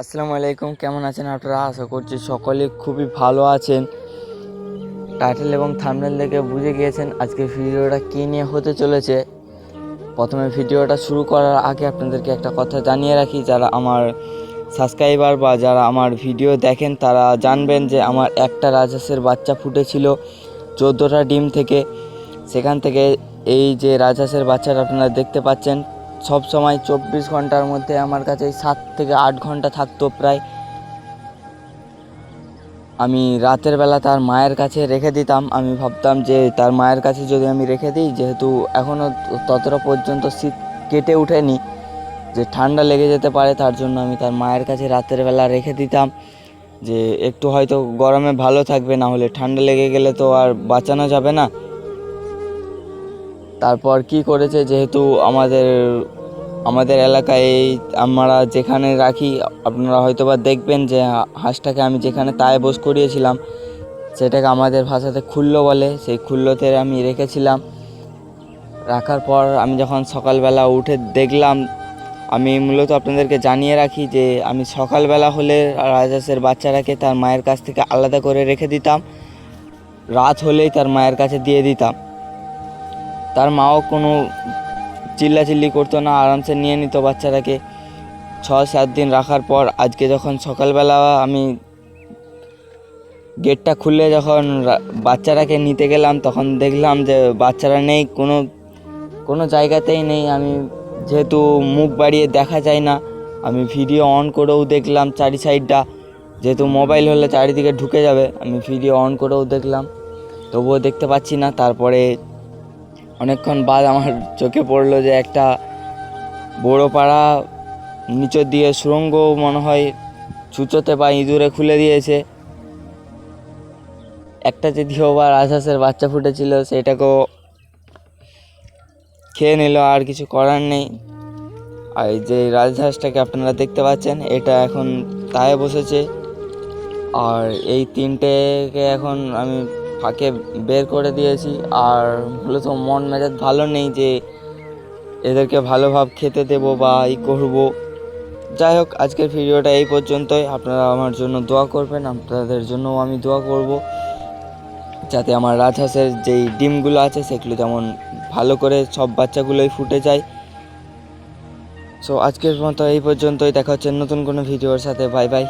আসসালামু আলাইকুম, কেমন আছেন আপনারা? আশা করছি সকলে খুবই ভালো আছেন। টাইটেল এবং থাম্বনেল দেখে বুঝে গিয়েছেন আজকে ভিডিওটা কী নিয়ে হতে চলেছে। প্রথমে ভিডিওটা শুরু করার আগে আপনাদেরকে একটা কথা জানিয়ে রাখি, যারা আমার সাবস্ক্রাইবার বা যারা আমার ভিডিও দেখেন তারা জানবেন যে আমার একটা রাজহাঁসের বাচ্চা ফুটেছিল 14টা ডিম থেকে। সেখান থেকে এই যে রাজহাঁসের বাচ্চাটা আপনারা দেখতে পাচ্ছেন, সব সময় 24 ঘন্টার মধ্যে আমার কাছে 7 থেকে 8 ঘন্টা থাকতো প্রায়। আমি রাতের বেলা তার মায়ের কাছে রেখে দিতাম। আমি ভাবতাম যে তার মায়ের কাছে যদি আমি রেখে দিই, যেহেতু এখনও ততটা পর্যন্ত শীত কেটে ওঠেনি যে ঠান্ডা লেগে যেতে পারে, তার জন্য আমি তার মায়ের কাছে রাতের বেলা রেখে দিতাম যে একটু হয়তো গরমে ভালো থাকবে, না হলে ঠান্ডা লেগে গেলে তো আর বাঁচানো যাবে না। তারপর কি করেছে, যেহেতু আমাদের এলাকায় আমরা যেখানে রাখি, আপনারা হয়তোবা দেখবেন যে হাঁসটাকে আমি যেখানে তায়ে বস করিয়েছিলাম সেটাকে আমাদের ভাষাতে খুল্লো বলে, সেই খুল্লোতে আমি রেখেছিলাম। রাখার পর আমি যখন সকালবেলা উঠে দেখলাম, আমি মূলত আপনাদেরকে জানিয়ে রাখি যে আমি সকালবেলা হলে রাজহাঁসের বাচ্চাটাকে তার মায়ের কাছ থেকে আলাদা করে রেখে দিতাম, রাত হলেই তার মায়ের কাছে দিয়ে দিতাম। তার মাও কোনো চিল্লাচিল্লি করতো না, আরামসে নিয়ে নিত বাচ্চাটাকে। 6-7 দিন রাখার পর আজকে যখন সকালবেলা আমি গেটটা খুলে যখন বাচ্চাটাকে নিতে গেলাম, তখন দেখলাম যে বাচ্চারা নেই, কোনো জায়গাতেই নেই। আমি যেহেতু মুখ বাড়িয়ে দেখা যায় না, আমি ভিডিও অন করেও দেখলাম চারি সাইডটা, যেহেতু মোবাইল হলে চারিদিকে ঢুকে যাবে, আমি ভিডিও অন করেও দেখলাম, তবুও দেখতে পাচ্ছি না। তারপরে অনেকক্ষণ বাদ আমার চোখে পড়লো যে একটা বড় পাড়া নিচের দিয়ে সুড়ঙ্গ মনে হয় ছুঁচোতে বা ইঁদুরে খুলে দিয়েছে। একটা যদিও বা রাজহাঁসের বাচ্চা ফুটেছিল, সেটাকেও খেয়ে নিল, আর কিছু করার নেই। আর এই যে রাজহাঁসটাকে আপনারা দেখতে পাচ্ছেন, এটা এখন তায়ে বসেছে। আর এই তিনটেকে এখন আমি ফাঁকে বের করে দিয়েছি। আর মূলত মন মেজাজ ভালো নেই যে এদেরকে ভালোভাবে খেতে দেবো বা করবো। যাই হোক, আজকের ভিডিওটা এই পর্যন্তই। আপনারা আমার জন্য দোয়া করবেন, আপনাদের জন্যও আমি দোয়া করব, যাতে আমার রাজহাঁসের যেই ডিমগুলো আছে সেগুলো যেমন ভালো করে সব বাচ্চাগুলোই ফুটে যায়। সো আজকের মতো এই পর্যন্তই, দেখা হচ্ছে নতুন কোনো ভিডিওর সাথে। Bye bye.